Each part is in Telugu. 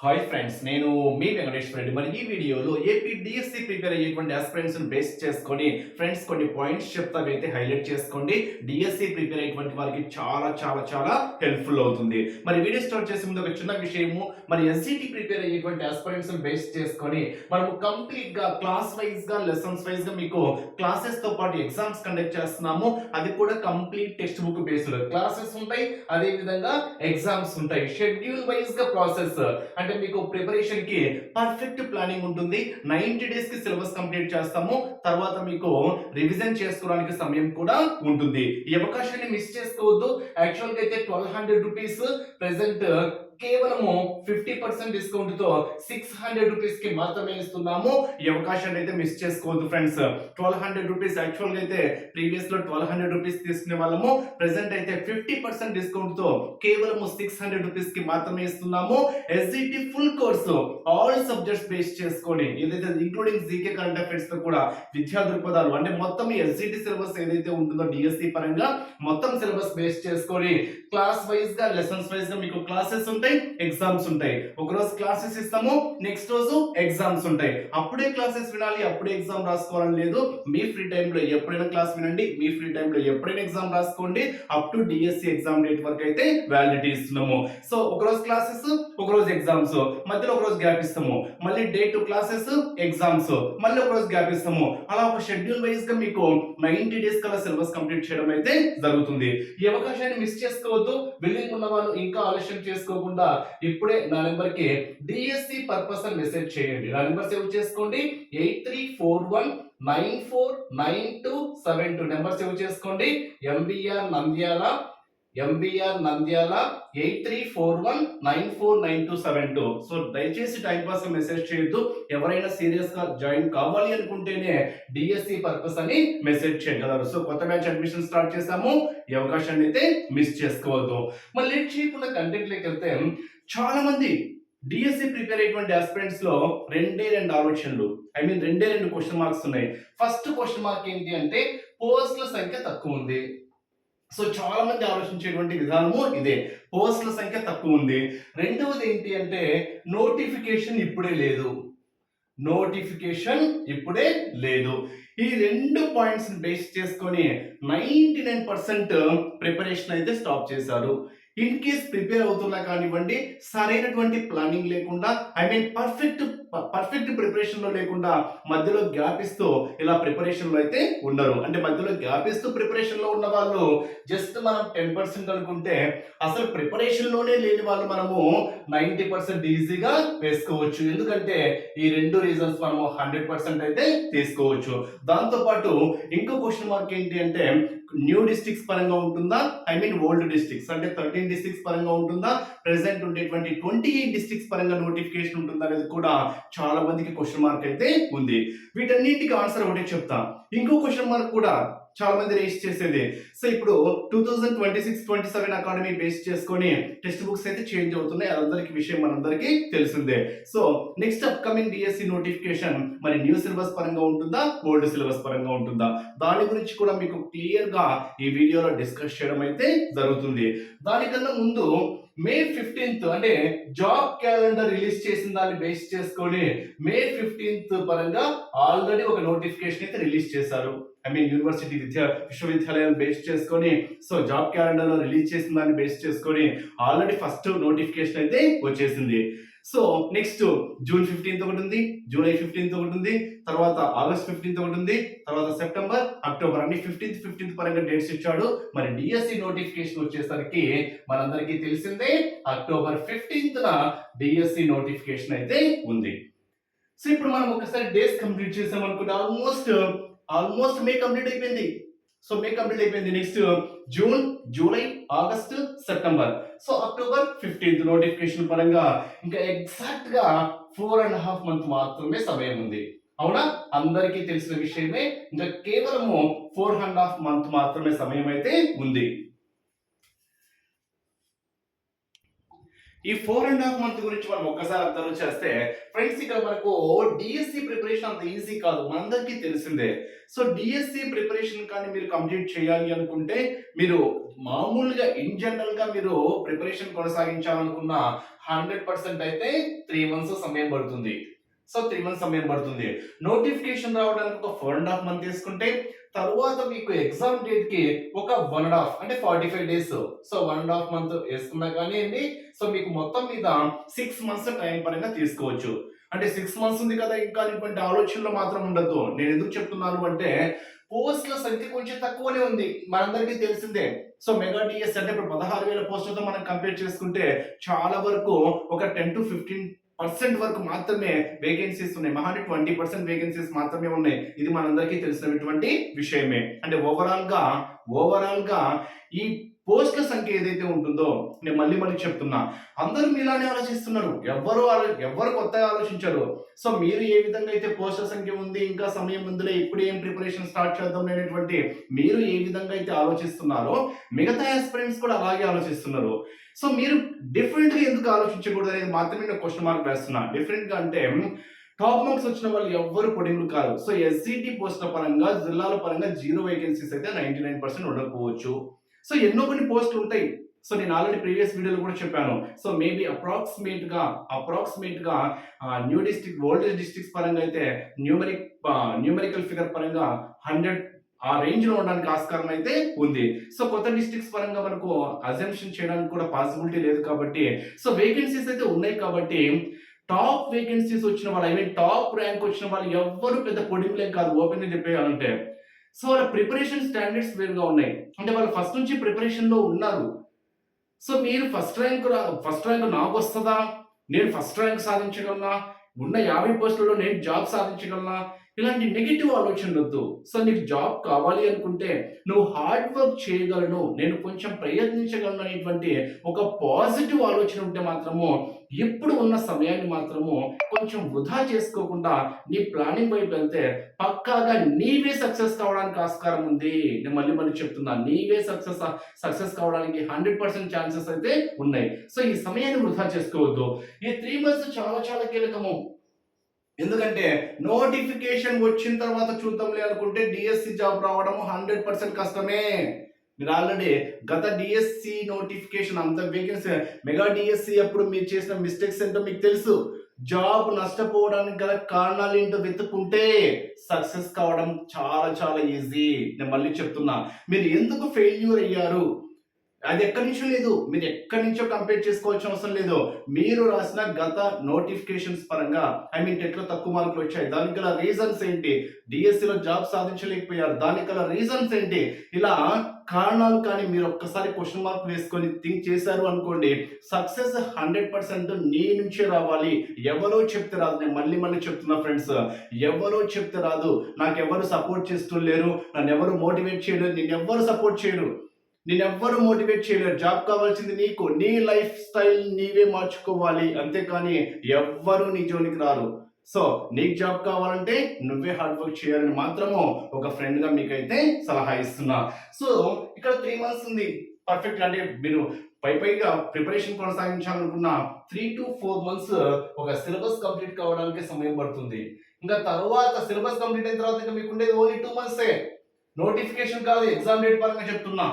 హాయ్ ఫ్రెండ్స్, నేను మీ వెంకటేశ్వర రెడ్డి. మరి ఈ వీడియోలో ఏపీ డిఎస్సి ప్రిపేర్ అయ్యేటువంటి ఆస్పిరెంట్స్ బేస్ చేసుకొని ఫ్రెండ్స్ కొన్ని పాయింట్స్ చెప్తావైతే హైలైట్ చేసుకోండి. డిఎస్సి ప్రిపేర్ అయ్యేటువంటి వారికి చాలా చాలా చాలా హెల్ప్ఫుల్ అవుతుంది. మరి వీడియో స్టార్ట్ చేసే ముందు ఒక చిన్న విషయము, మరి ఎస్జిటి ప్రిపేర్ అయ్యేటువంటి ఆస్పిరెంట్స్ బేస్ చేసుకొని మనము కంప్లీట్ గా క్లాస్ వైజ్ గా లెసన్స్ వైజ్ గా మీకు క్లాసెస్ తో పాటు ఎగ్జామ్స్ కండక్ట్ చేస్తున్నాము. అది కూడా complete text book based classes ఉంటాయి, అదే విధంగా ఎగ్జామ్స్ ఉంటాయి. షెడ్యూల్ వైజ్ గా ప్రాసెస్ అంటే మీకు ప్రిపరేషన్ కి పర్ఫెక్ట్ ప్లానింగ్ ఉంటుంది. 90 డేస్ కి సిలబస్ కంప్లీట్ చేస్తాము. తర్వాత మీకు రివిజన్ చేసుకోవడానికి సమయం కూడా ఉంటుంది. ఈ అవకాశాన్ని మిస్ చేసుకోవద్దు. యాక్చువల్ గా అయితే 1200 రూపీస్ ప్రెసెంట్ కేవలము 50% డిస్కౌంట్ తో 600 రూపీస్ కి మాత్రమే ఇస్తున్నాము. ఈ అవకాశాన్ని అయితే మిస్ చేసుకోవద్దు ఫ్రెండ్స్. 1200 రూపీస్ యాక్చువల్ గా అయితే ప్రీవియస్ లో 1200 రూపీస్ తీసుకునే వాళ్ళము. ప్రెసెంట్ అయితే 50% డిస్కౌంట్ తో కేవలము 600 రూపీస్ కి మాత్రమే ఇస్తున్నాము. SGT full course all subjects base చేసుకొని ఏదైతే ఇంక్లూడింగ్ జీకే కరెంట్ అఫైర్స్ తో కూడా విద్యా దృక్పథాలు అంటే మొత్తం ఎస్జిటి సిలబస్ ఏదైతే ఉంటుందో డిఎస్సి పరంగా మొత్తం సిలబస్ బేస్ చేసుకొని క్లాస్ వైజ్ గా లెసన్స్ వైజ్ గా మీకు క్లాసెస్ ఉంటాయి, ఎగ్జామ్స్ ఉంటాయి. ఒక రోజు క్లాసెస్ ఇస్తాము, నెక్స్ట్ రోజు ఎగ్జామ్స్ ఉంటాయి. అప్పుడే క్లాసెస్ వినాలి, అప్పుడే ఎగ్జామ్ రాసుకోవాలని లేదు. మీ ఫ్రీ టైం లో ఎప్పుడైనా క్లాస్ వినండి, మీ ఫ్రీ టైం లో ఎప్పుడైనా ఎగ్జామ్ రాసుకోండి. Up to DSC exam date వరకు అయితే వ్యాలిడిటీ ఇస్తున్నాము. సో ఒక రోజు క్లాసెస్, ఒక రోజు ఎగ్జామ్స్, మధ్యలో ఒక రోజు గ్యాప్ ఇస్తాము. మళ్ళీ డే టు క్లాసెస్, ఎగ్జామ్స్, మళ్ళీ ఒక రోజు గ్యాప్ ఇస్తాము. అలా ఒక షెడ్యూల్ వైజ్ గా మీకు 90 డేస్ కల్లా సిలబస్ కంప్లీట్ చేయడం అయితే జరుగుతుంది. ఈ అవకాశాన్ని మిస్ చేసుకోవద్దు. బిల్లింగ్ ఉన్న వాళ్ళు ఇంకా ఆలస్యం చేసుకోకుండా ఇప్పుడే నా నెంబర్ కి డిఎస్సి పర్పస్ అని మెసేజ్ చేయండి. నా నెంబర్ సేవ్ చేసుకోండి. 8341949272 నెంబర్ సేవ్ చేసుకోండి. ఎంబీఆర్ నంద్యాల 8341949272. సో దయచేసి టైం పాస్ మెసేజ్ చేయొద్దు. ఎవరైనా సీరియస్ గా జాయిన్ కావాలి అనుకుంటేనే డిఎస్సి పర్పస్ అని మెసేజ్ చేయగలరు. సో కొత్త బ్యాచ్ అడ్మిషన్ స్టార్ట్ చేసాము. ఈ అవకాశాన్ని అయితే మిస్ చేసుకోవద్దు. మరి లేట్ చేయకుండా కంటెంట్ లోకి వెళ్తే, చాలా మంది డిఎస్సి ప్రిపేర్ అయ్యేటువంటి ఆస్పిరెంట్స్ లో రెండు ఆలోచనలు, రెండు క్వశ్చన్ మార్క్స్ ఉన్నాయి. ఫస్ట్ క్వశ్చన్ మార్క్ ఏంటి అంటే పోస్టుల సంఖ్య తక్కువ ఉంది. సో చాలా మంది ఆలోచించేటువంటి విధానము ఇదే, పోస్టుల సంఖ్య తక్కువ ఉంది. రెండవది ఏంటి అంటే నోటిఫికేషన్ ఇప్పుడే లేదు. ఈ రెండు పాయింట్స్ బేస్ చేసుకొని 99% ప్రిపరేషన్ అయితే స్టాప్ చేశారు. ఇన్ కేస్ ప్రిపేర్ అవుతున్నా కానివ్వండి, సరైనటువంటి ప్లానింగ్ లేకుండా, పర్ఫెక్ట్ ప్రిపరేషన్ లో లేకుండా మధ్యలో గ్యాప్ ఇస్తూ ఇలా ప్రిపరేషన్ లో అయితే ఉండరు. అంటే మధ్యలో గ్యాప్ ఇస్తూ ప్రిపరేషన్ లో ఉన్న వాళ్ళు జస్ట్ మనం 10% అనుకుంటే, అసలు ప్రిపరేషన్ లోనే లేని వాళ్ళు మనము 90% ఈజీగా వేసుకోవచ్చు. ఎందుకంటే ఈ రెండు రీజన్స్ మనము 100% అయితే తీసుకోవచ్చు. దాంతో పాటు ఇంకో క్వశ్చన్ మార్క్ ఏంటి అంటే న్యూ డిస్ట్రిక్ట్స్ పరంగా ఉంటుందా, ఓల్డ్ డిస్ట్రిక్ట్స్ అంటే 13 డిస్ట్రిక్ట్స్ పరంగా ఉంటుందా, ప్రెసెంట్ ఉండేటువంటి 28 డిస్ట్రిక్ట్స్ పరంగా నోటిఫికేషన్ ఉంటుందా అనేది కూడా చాలా మందికి క్వశ్చన్ మార్క్ అయితే ఉంది. వీటన్నిటికి ఆన్సర్ ఒకటే చెప్తా. ఇంకో క్వశ్చన్ మార్క్ కూడా చాలా మంది రేస్ చేసేది. సో ఇప్పుడు 2026-27 అకాడమీ బేస్ చేసుకొని టెక్స్ట్ బుక్స్ అయితే చేంజ్ అవుతున్నాయి. అదందరికీ విషయం మనందరికీ తెలిసిందే. So next upcoming DSC notification మరి న్యూ సిలబస్ పరంగా ఉంటుందా, ఓల్డ్ సిలబస్ పరంగా ఉంటుందా, దాని గురించి కూడా మీకు క్లియర్ గా ఈ వీడియోలో డిస్కస్ చేయడం అయితే జరుగుతుంది. దానికన్నా ముందు May 15th అంటే జాబ్ క్యాలెండర్ రిలీజ్ చేసిన దాన్ని బేస్ చేసుకొని May 15th పరంగా ఆల్రెడీ ఒక నోటిఫికేషన్ అయితే రిలీజ్ చేశారు. యూనివర్సిటీ విశ్వవిద్యాలయం బేస్ చేసుకొని, సో జాబ్ క్యాలెండర్ లో రిలీజ్ చేసిన దాన్ని బేస్ చేసుకొని ఆల్రెడీ ఫస్ట్ నోటిఫికేషన్ అయితే వచ్చేసింది. సో నెక్స్ట్ జూన్ 15th ఒకటి ఉంది, జూలై 15th ఒకటి ఉంది, తర్వాత ఆగస్ట్ 15th ఒకటి ఉంది, తర్వాత సెప్టెంబర్, అక్టోబర్ అన్ని 15th పరంగా డేట్స్ ఇచ్చాడు. మరి డిఎస్సి నోటిఫికేషన్ వచ్చేసరికి మనందరికీ తెలిసిందే అక్టోబర్ 15th డిఎస్సి నోటిఫికేషన్ అయితే ఉంది. సో ఇప్పుడు మనం ఒకసారి డేస్ కంప్లీట్ చేసాం అనుకుంటే ఆల్మోస్ట్ మే కంప్లీట్ అయిపోయింది. Next June, July, August, September, so October 15th notification పరంగా ఇంకా ఎగ్జాక్ట్ గా 4.5 months మాత్రమే సమయం ఉంది. అవునా, అందరికీ తెలిసిన విషయమే. ఇంకా కేవలము 4.5 months మాత్రమే సమయం అయితే ఉంది. ఈ 4.5 months గురించి మనం ఒక్కసారి అబ్జర్వ్ చేస్తే ఫ్రెండ్స్, ఇక్కడ మనకు డిఎస్సి ప్రిపరేషన్ అంత ఈజీ కాదు, మనందరికీ తెలిసిందే. సో డిఎస్సి ప్రిపరేషన్ కానీ మీరు కంప్లీట్ చేయాలి అనుకుంటే, మీరు మామూలుగా ఇన్ జనరల్ గా మీరు ప్రిపరేషన్ కొనసాగించాలనుకున్న 100% అయితే 3 మంత్స్ సమయం పడుతుంది. సో 3 మంత్స్ సమయం పడుతుంది. నోటిఫికేషన్ రావడానికి ఒక 4.5 మంత్ తీసుకుంటే తరువాత మీకు ఎగ్జామ్ డేట్ కి ఒక 1.5 అంటే 45 డేస్. సో 1.5 మంత్ వేసుకున్నా కానివ్వండి. సో మీకు మొత్తం మీద 6 మంత్స్ టైం పరంగా తీసుకోవచ్చు. అంటే 6 మంత్స్ ఉంది కదా ఇంకా అనేటువంటి ఆలోచనలో మాత్రం ఉండద్దు. నేను ఎందుకు చెప్తున్నాను అంటే పోస్టుల సంఖ్య కొంచెం తక్కువనే ఉంది. మనందరికీ తెలిసిందే. సో మెగా డిఎస్ అంటే ఇప్పుడు 16,000 పోస్టులతో మనం కంపేర్ చేసుకుంటే చాలా వరకు ఒక 10-15% వరకు మాత్రమే వేకెన్సీస్ ఉన్నాయి. మహా అంటే 20% వేకెన్సీస్ మాత్రమే ఉన్నాయి. ఇది మనందరికీ తెలిసినటువంటి విషయమే. అంటే ఓవరాల్ గా ఈ పోస్టుల సంఖ్య ఏదైతే ఉంటుందో నేను మళ్ళీ చెప్తున్నా, అందరూ మీలానే ఆలోచిస్తున్నారు. ఎవ్వరు కొత్తగా ఆలోచించరు. సో మీరు ఏ విధంగా అయితే పోస్టుల సంఖ్య ఉంది, ఇంకా సమయం ఉందిలే, ఇప్పుడు ఏం ప్రిపరేషన్ స్టార్ట్ చేద్దాం అనేటువంటి మీరు ఏ విధంగా అయితే ఆలోచిస్తున్నారో మిగతా ఆస్పిరెంట్స్ కూడా అలాగే ఆలోచిస్తున్నారు. సో మీరు డిఫరెంట్ గా ఎందుకు ఆలోచించకూడదు అనేది మాత్రమే నేను క్వశ్చన్ మార్క్ వేస్తున్నా. డిఫరెంట్ గా అంటే టాప్ మార్క్స్ వచ్చిన వాళ్ళు ఎవ్వరు పొడింగులు కాదు. సో ఎస్సిటి పోస్టుల పరంగా జిల్లాల పరంగా 0 వేకెన్సీస్ అయితే 99% ఉండకపోవచ్చు. సో ఎన్నో కొన్ని పోస్టులు ఉంటాయి. సో నేను ఆల్రెడీ ప్రీవియస్ వీడియోలో కూడా చెప్పాను. సో మేబీ అప్రాక్సిమేట్ గా న్యూ డిస్ట్రిక్ట్ ఓల్డ్ డిస్ట్రిక్ట్స్ పరంగా అయితే న్యూమరికల్ ఫిగర్ పరంగా 100 ఆ రేంజ్ లో ఉండడానికి ఆస్కారం అయితే ఉంది. సో కొత్త డిస్ట్రిక్ట్స్ పరంగా మనకు అజంప్షన్ చేయడానికి కూడా పాసిబిలిటీ లేదు కాబట్టి సో వేకెన్సీస్ అయితే ఉన్నాయి కాబట్టి టాప్ వేకెన్సీస్ వచ్చిన వాళ్ళు టాప్ ర్యాంక్ వచ్చిన వాళ్ళు ఎవ్వరు పెద్ద పొడింగులే కాదు. ఓపెన్ గా చెప్పేయాలంటే సో వాళ్ళ ప్రిపరేషన్ స్టాండర్డ్స్ వేరుగా ఉన్నాయి. అంటే వాళ్ళు ఫస్ట్ నుంచి ప్రిపరేషన్ లో ఉన్నారు. సో మీరు ఫస్ట్ ర్యాంక్ నాకు వస్తుందా, నేను ఫస్ట్ ర్యాంక్ సాధించగలనా, ఉన్న 50 పోస్టులలో నేను జాబ్ సాధించగలనా, ఇలాంటి నెగిటివ్ ఆలోచనలు వద్దు. సో నీకు జాబ్ కావాలి అనుకుంటే నువ్వు హార్డ్ వర్క్ చేయగలను, నేను కొంచెం ప్రయత్నించగలను అనేటువంటి ఒక పాజిటివ్ ఆలోచన ఉంటే మాత్రము ఇప్పుడు ఉన్న సమయాన్ని మాత్రము కొంచెం వృధా చేసుకోకుండా నీ ప్లానింగ్ వైపు వెళ్తే పక్కాగా నీవే సక్సెస్ కావడానికి ఆస్కారం ఉంది. నేను మళ్ళీ చెప్తున్నా, నీవే సక్సెస్ కావడానికి 100% ఛాన్సెస్ అయితే ఉన్నాయి. సో ఈ సమయాన్ని వృధా చేసుకోవద్దు. ఈ 3 మంత్స్ చాలా కీలకము. ఎందుకంటే నోటిఫికేషన్ వచ్చిన తర్వాత చూద్దాంలే అనుకుంటే డిఎస్సి జాబ్ రావడం 100% కష్టమే. మీరు ఆల్రెడీ గత డిఎస్సి నోటిఫికేషన్ అంత వేకెన్సీ మెగా డిఎస్సి అప్పుడు మీరు చేసిన మిస్టేక్స్ ఏంటో మీకు తెలుసు. జాబ్ నష్టపోవడానికి గల కారణాలు ఏంటో వెతుక్కుంటే సక్సెస్ కావడం చాలా ఈజీ. నేను మళ్ళీ చెప్తున్నా, మీరు ఎందుకు ఫెయిల్యూర్ అయ్యారు అది ఎక్కడి నుంచో లేదు, మీరు ఎక్కడి నుంచో కంప్లీట్ చేసుకోవాల్సిన అవసరం లేదు. మీరు రాసిన గత నోటిఫికేషన్స్ పరంగా టెట్ లో తక్కువ మార్కులు వచ్చాయి, దానికి గల రీజన్స్ ఏంటి, డిఎస్సిలో జాబ్ సాధించలేకపోయారు, దానికి గల రీజన్స్ ఏంటి, ఇలా కారణాలు కానీ మీరు ఒక్కసారి క్వశ్చన్ మార్క్ వేసుకొని థింక్ చేశారు అనుకోండి, సక్సెస్ 100% నీ నుంచే రావాలి. ఎవరో చెప్తే రాదు. నేను మళ్ళీ చెప్తున్నా ఫ్రెండ్స్, ఎవరో చెప్తే రాదు. నాకు ఎవరు సపోర్ట్ చేస్తూ లేరు, నన్ను ఎవరు మోటివేట్ చేయలేరు, నేను ఎవరు సపోర్ట్ చేయరు, నేనెవ్వరు మోటివేట్ చేయలేరు. జాబ్ కావాల్సింది నీకు, నీ లైఫ్ స్టైల్ నీవే మార్చుకోవాలి, అంతేకాని ఎవ్వరు నీ జోలికి రారు. సో నీకు జాబ్ కావాలంటే నువ్వే హార్డ్ వర్క్ చేయాలని మాత్రము ఒక ఫ్రెండ్ గా మీకైతే సలహా ఇస్తున్నా. సో ఇక్కడ 3 మంత్స్ ఉంది పర్ఫెక్ట్. అంటే మీరు పైగా ప్రిపరేషన్ కొనసాగించాలనుకున్న 3 to 4 మంత్స్ ఒక సిలబస్ కంప్లీట్ కావడానికి సమయం పడుతుంది. ఇంకా తర్వాత సిలబస్ కంప్లీట్ అయిన తర్వాత ఇంకా మీకు ఉండేది ఓన్లీ 2 మంత్సే. నోటిఫికేషన్ కాదు, ఎగ్జామ్ డేట్ పరంగా చెప్తున్నా.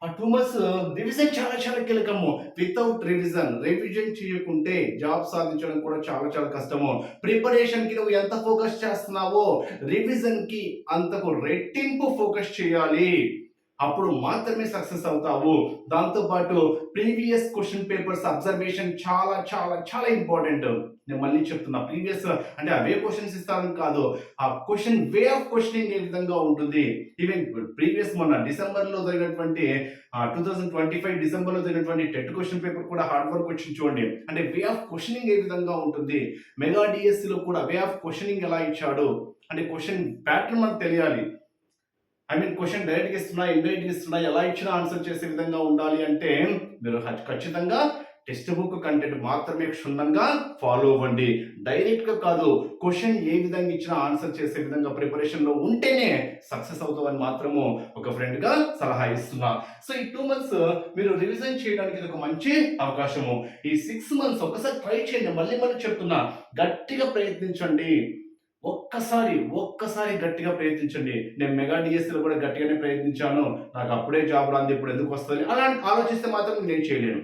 ఆ 2 మంత్స్ రివిజన్ చాలా కీలకము. వితౌట్ రివిజన్ చేయకుంటే జాబ్ సాధించడం కూడా చాలా కష్టము. ప్రిపరేషన్ కి నువ్వు ఎంత ఫోకస్ చేస్తున్నావో రివిజన్ కి అంతకు రెట్టింపు ఫోకస్ చేయాలి. అప్పుడు మాత్రమే సక్సెస్ అవుతావు. దాంతోపాటు ప్రీవియస్ క్వశ్చన్ పేపర్స్ అబ్జర్వేషన్ చాలా ఇంపార్టెంట్. నేను మళ్ళీ చెప్తున్నా, ప్రీవియస్ అంటే అవే క్వశ్చన్స్ ఇస్తారని కాదు, ఆ క్వశ్చన్ వే ఆఫ్ క్వశ్చనింగ్ ఏ విధంగా ఉంటుంది. ఈవెన్ ప్రీవియస్ మొన్న డిసెంబర్లో జరిగినటువంటి 2025 డిసెంబర్లో జరిగినటువంటి టెట్ క్వశ్చన్ పేపర్ కూడా హార్డ్ వర్క్ వచ్చింది చూడండి. అంటే వే ఆఫ్ క్వశ్చనింగ్ ఏ విధంగా ఉంటుంది. మెగా డిఎస్సిలో కూడా వే ఆఫ్ క్వశ్చనింగ్ ఎలా ఇచ్చాడు అంటే క్వశ్చన్ ప్యాటర్న్ మనకు తెలియాలి. క్వశ్చన్ డైరెక్ట్గా ఇస్తున్నా, ఇండైరెక్ట్గా ఇస్తున్నా, ఎలా ఇచ్చినా ఆన్సర్ చేసే విధంగా ఉండాలి అంటే మీరు ఖచ్చితంగా టెక్స్ట్ బుక్ కంటెంట్ మాత్రమే క్షుణ్ణంగా ఫాలో అవ్వండి. డైరెక్ట్గా కాదు, క్వశ్చన్ ఏ విధంగా ఇచ్చినా ఆన్సర్ చేసే విధంగా ప్రిపరేషన్లో ఉంటేనే సక్సెస్ అవుతామని మాత్రము ఒక ఫ్రెండ్గా సలహా ఇస్తున్నా. సో ఈ 2 మంత్స్ మీరు రివిజన్ చేయడానికి ఇది ఒక మంచి అవకాశము. ఈ 6 మంత్స్ ఒకసారి ట్రై చేయండి. మళ్ళీ చెప్తున్నా, గట్టిగా ప్రయత్నించండి. ఒక్కసారి గట్టిగా ప్రయత్నించండి. నేను మెగా డిఎస్సిలో కూడా గట్టిగానే ప్రయత్నించాను, నాకు అప్పుడే జాబ్ రాంది, ఇప్పుడు ఎందుకు వస్తుంది అలా ఆలోచిస్తే మాత్రం నేను చేయలేను.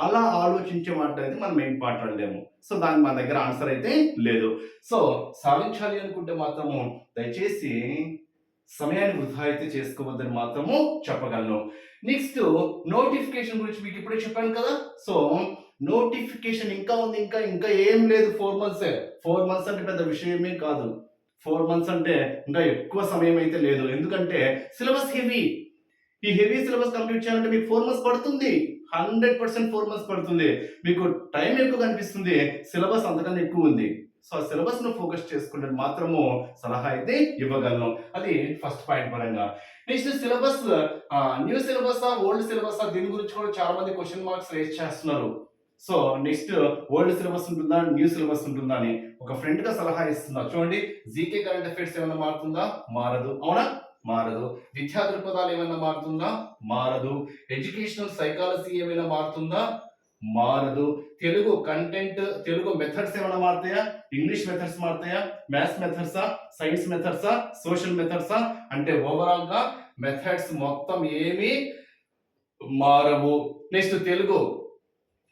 అలా ఆలోచించే మాట అయితే మనం ఏం మాట్లాడలేము. సో దానికి మన దగ్గర ఆన్సర్ అయితే లేదు. సో సాధించాలి అనుకుంటే మాత్రము దయచేసి సమయాన్ని వృధా అయితే చేసుకోవద్దని మాత్రము చెప్పగలను. నెక్స్ట్ నోటిఫికేషన్ గురించి మీకు ఇప్పుడే చెప్పాను కదా. సో నోటిఫికేషన్ ఇంకా ఉంది, ఇంకా ఏం లేదు. 4 మంత్స్. 4 మంత్స్ అంటే పెద్ద విషయమే కాదు. 4 మంత్స్ అంటే ఇంకా ఎక్కువ సమయం అయితే లేదు. ఎందుకంటే సిలబస్ హెవీ. ఈ హెవీ సిలబస్ కంప్లీట్ చేయాలంటే మీకు 4 మంత్స్ పడుతుంది. 100% 4 మంత్స్ పడుతుంది. మీకు టైం ఎక్కువ కనిపిస్తుంది, సిలబస్ అంతకన్నా ఎక్కువ ఉంది. సో ఆ సిలబస్ ను ఫోకస్ చేసుకుంటే మాత్రము సలహా అయితే ఇవ్వగలను. అది ఫస్ట్ పాయింట్ పరంగా. Next syllabus new syllabus old syllabus దీని గురించి కూడా చాలా మంది క్వశ్చన్ మార్క్స్ రేస్ చేస్తున్నారు. సో నెక్స్ట్ ఓల్డ్ సిలబస్ ఉంటుందా, న్యూ సిలబస్ ఉంటుందా అని ఒక ఫ్రెండ్ గా సలహా ఇస్తున్నా. చూడండి, జీకే కరెంట్ అఫైర్స్ ఏమైనా మారుతుందా? మారదు. అవునా? మారదు. విద్యా దృక్పథాలు ఏమైనా మారుతుందా? మారదు. ఎడ్యుకేషనల్ సైకాలజీ ఏమైనా మారుతుందా? మారదు. తెలుగు కంటెంట్, తెలుగు మెథడ్స్ ఏమైనా మారుతాయా? ఇంగ్లీష్ మెథడ్స్ మారుతాయా? మ్యాథ్స్ మెథడ్సా? సైన్స్ మెథడ్సా? సోషల్ మెథడ్సా? అంటే ఓవరాల్ గా మెథడ్స్ మొత్తం ఏమీ మారవు. నెక్స్ట్ తెలుగు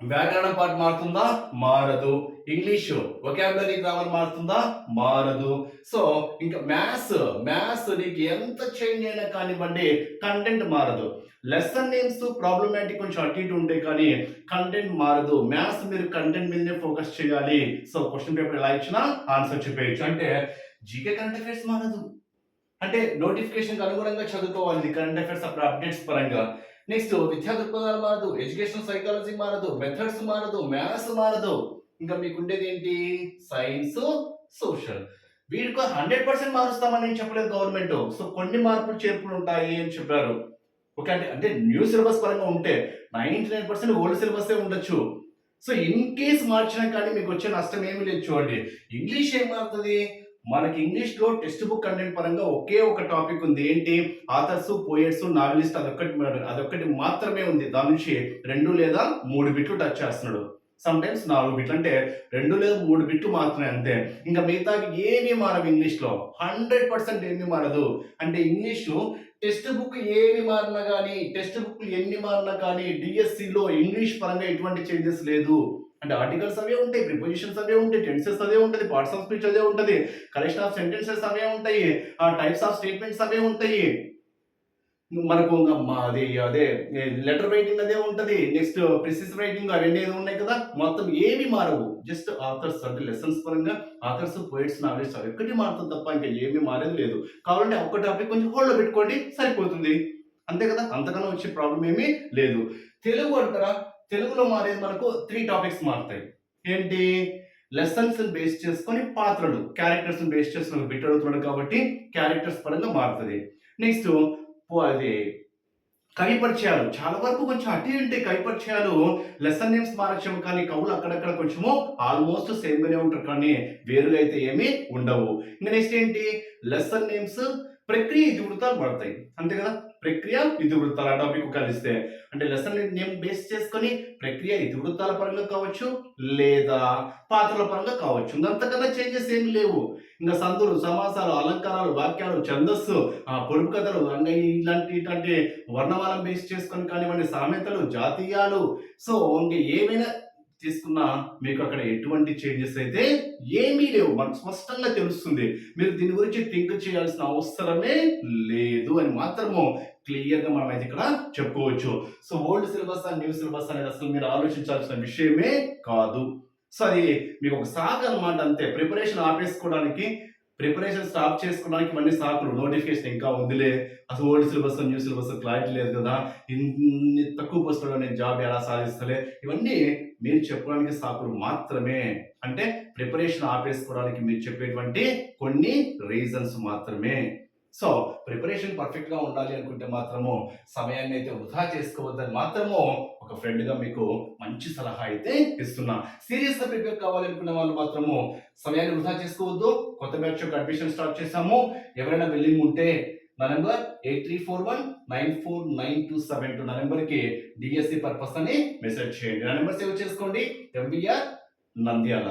వ్యాకరణం పార్ట్ మారుతుందా? మారదు. ఇంగ్లీషు వొకాబులరీ గ్రామర్ మారుతుందా? మారదు. సో ఇంకా మ్యాథ్స్ నీకు ఎంత చేంజ్ అయినా కానివ్వండి, కంటెంట్ మారదు. లెసన్ నేమ్స్ ప్రాబ్లమాటిక్ కొంచెం అటు ఇటు ఉంటాయి కానీ కంటెంట్ మారదు. మ్యాథ్స్ మీరు కంటెంట్ మీదనే ఫోకస్ చేయాలి. సో క్వశ్చన్ పేపర్ ఎలా ఇచ్చినా ఆన్సర్ చెప్పేయచ్చు. అంటే జీకే కరెంట్ అఫైర్స్ మారదు. అంటే నోటిఫికేషన్ అనుగుణంగా చదువుకోవాలి కరెంట్ అఫైర్స్ అప్పుడు అప్డేట్స్ పరంగా. నెక్స్ట్ విద్యా దృక్పథాలు మారదు, ఎడ్యుకేషన్ సైకాలజీ మారదు, మెథడ్స్ మారదు, మ్యాథ్స్ మారదు. ఇంకా మీకు ఉండేది ఏంటి? Science, social. వీటికి 100% మారుస్తామని నేను చెప్పలేదు గవర్నమెంట్. సో కొన్ని మార్పులు చేర్పులు ఉంటాయి అని చెప్పారు. ఓకే, అంటే న్యూ సిలబస్ పరంగా ఉంటే 99% ఓల్డ్ సిలబస్ ఉండొచ్చు. సో ఇన్ కేస్ మార్చినా కానీ మీకు వచ్చే నష్టం ఏమీ లేదు. చూడండి, ఇంగ్లీష్ ఏం మారుతుంది? మనకి ఇంగ్లీష్ లో టెక్స్ట్ బుక్ కంటెంట్ పరంగా ఒకే ఒక టాపిక్ ఉంది. ఏంటి? Authors, poets, novelist. అదొక్కటి మాత్రమే ఉంది. దాని నుంచి 2 లేదా 3 బిట్లు టచ్ చేస్తున్నాడు. సమ్ టైమ్స్ 4 బిట్లు, అంటే 2 లేదా 3 బిట్లు మాత్రమే, అంతే. ఇంకా మిగతా ఏమీ మారవు ఇంగ్లీష్ లో. 100% ఏమీ మారదు. అంటే ఇంగ్లీషు టెక్స్ట్ బుక్ ఏమి మారినా కానీ, టెక్స్ట్ బుక్ ఎన్ని మారినా కానీ డిఎస్సిలో ఇంగ్లీష్ పరంగా ఎటువంటి చేంజెస్ లేదు. అంటే ఆర్టికల్స్ అవే ఉంటాయి, ప్రిపోజిషన్స్ అవే ఉంటాయి, టెన్సెస్ అదే ఉంటుంది, పార్ట్స్ ఆఫ్ స్పీచ్ అదే ఉంటుంది, కరెక్షన్ ఆఫ్ సెంటెన్సెస్ అవే ఉంటాయి, ఆ టైప్స్ ఆఫ్ స్టేట్మెంట్స్ అవే ఉంటాయి. మనకు అదే లెటర్ రైటింగ్ అదే ఉంటది. నెక్స్ట్ ప్రిసిస్ రైటింగ్ అవన్నీ ఏదో ఉన్నాయి కదా, మొత్తం ఏమి మారవు. జస్ట్ ఆథర్స్ అంటే లెసన్స్ పరంగా ఆథర్స్, పోయిట్స్, నావెలిస్ట్ అవి ఒక్కటి మారుతుంది తప్ప ఇంకా ఏమీ మారేది లేదు. కావాలంటే ఒక్క టాపిక్ కొంచెం హోల్డ్ లో పెట్టుకోండి, సరిపోతుంది. అంతే కదా, అంతకన్నా వచ్చే ప్రాబ్లం ఏమీ లేదు. తెలుగు అంటారా? తెలుగులో మారేది మనకు 3 టాపిక్స్ మారుతాయి. ఏంటి? లెసన్స్ బేస్ చేసుకొని పాత్రలు, క్యారెక్టర్స్ బేస్ చేసుకొని బిట్ అడుగుతున్నాడు కాబట్టి క్యారెక్టర్స్ పరంగా మారుతుంది. నెక్స్ట్ అది కవి పరిచయాలు చాలా వరకు కొంచెం అటు ఉంటాయి. కవి పరిచయాలు లెసన్ నేమ్స్ మారచ్చేమో కానీ కవులు అక్కడక్కడ కొంచెము ఆల్మోస్ట్ సేమ్ గానే ఉంటారు కానీ వేరుగా అయితే ఏమీ ఉండవు. ఇంకా నెక్స్ట్ ఏంటి? లెసన్ నేమ్స్ ప్రక్రియ ఇతివృత్తాలు పడతాయి. అంతే కదా, ప్రక్రియ ఇతివృత్తాలు ఆ టాపిక్ కలిస్తే అంటే లెసన్ నేమ్ బేస్ చేసుకొని ప్రక్రియ ఇతివృత్తాల పరంగా కావచ్చు లేదా పాత్రల పరంగా కావచ్చు. అంతకన్నా చేంజెస్ ఏమి లేవు. ఇంకా సందులు, సమాసాలు, అలంకారాలు, వాక్యాలు, ఛందస్సు, పొడుపు కథలు, అంటే ఇట్లాంటి వర్ణమాలం బేస్ చేసుకొని కానివ్వండి, సామెతలు, జాతీయాలు. సో ఇంక ఏమైనా తీసుకున్నా మీకు అక్కడ ఎటువంటి చేంజెస్ అయితే ఏమీ లేవు. మనకు స్పష్టంగా తెలుస్తుంది. మీరు దీని గురించి థింక్ చేయాల్సిన అవసరమే లేదు అని మాత్రము క్లియర్ గా మనం అయితే ఇక్కడ చెప్పుకోవచ్చు. So old syllabus and new syllabus అనేది అసలు మీరు ఆలోచించాల్సిన విషయమే కాదు. సో అది మీకు ఒక సాకు అనమాట, అంతే. ప్రిపరేషన్ ఆపేసుకోవడానికి, ప్రిపరేషన్ స్టాప్ చేసుకోవడానికి ఇవన్నీ సాకులు. నోటిఫికేషన్ ఇంకా ఉందిలే, అసలు old syllabus new syllabus clarity లేదు కదా, ఇన్ని తక్కువ పోస్టుల్లో నేను జాబ్ ఎలా సాధిస్తలే, ఇవన్నీ మీరు చెప్పడానికి సాకులు మాత్రమే. అంటే ప్రిపరేషన్ ఆపేసుకోవడానికి మీరు చెప్పేటువంటి కొన్ని రీజన్స్ మాత్రమే. సో ప్రిపరేషన్ పర్ఫెక్ట్ గా ఉండాలి అనుకుంటే మాత్రము సమయాన్ని అయితే వృధా చేసుకోవద్దని మాత్రము ఒక ఫ్రెండ్ గా మీకు మంచి సలహా అయితే ఇస్తున్నా. సీరియస్ గా ప్రిపేర్ కావాలనుకునే వాళ్ళు మాత్రము సమయాన్ని వృధా చేసుకోవద్దు. కొత్త బ్యాచ్ యొక్క అడ్మిషన్ స్టార్ట్ చేసాము. ఎవరైనా బిల్లింగ్ ఉంటే నా నెంబర్ 8341949272 నా నెంబర్కి డిఎస్సి పర్పస్ అని మెసేజ్ చేయండి. నా నెంబర్ సేవ్ చేసుకోండి. ఎంబీఆర్ నంద్యాల.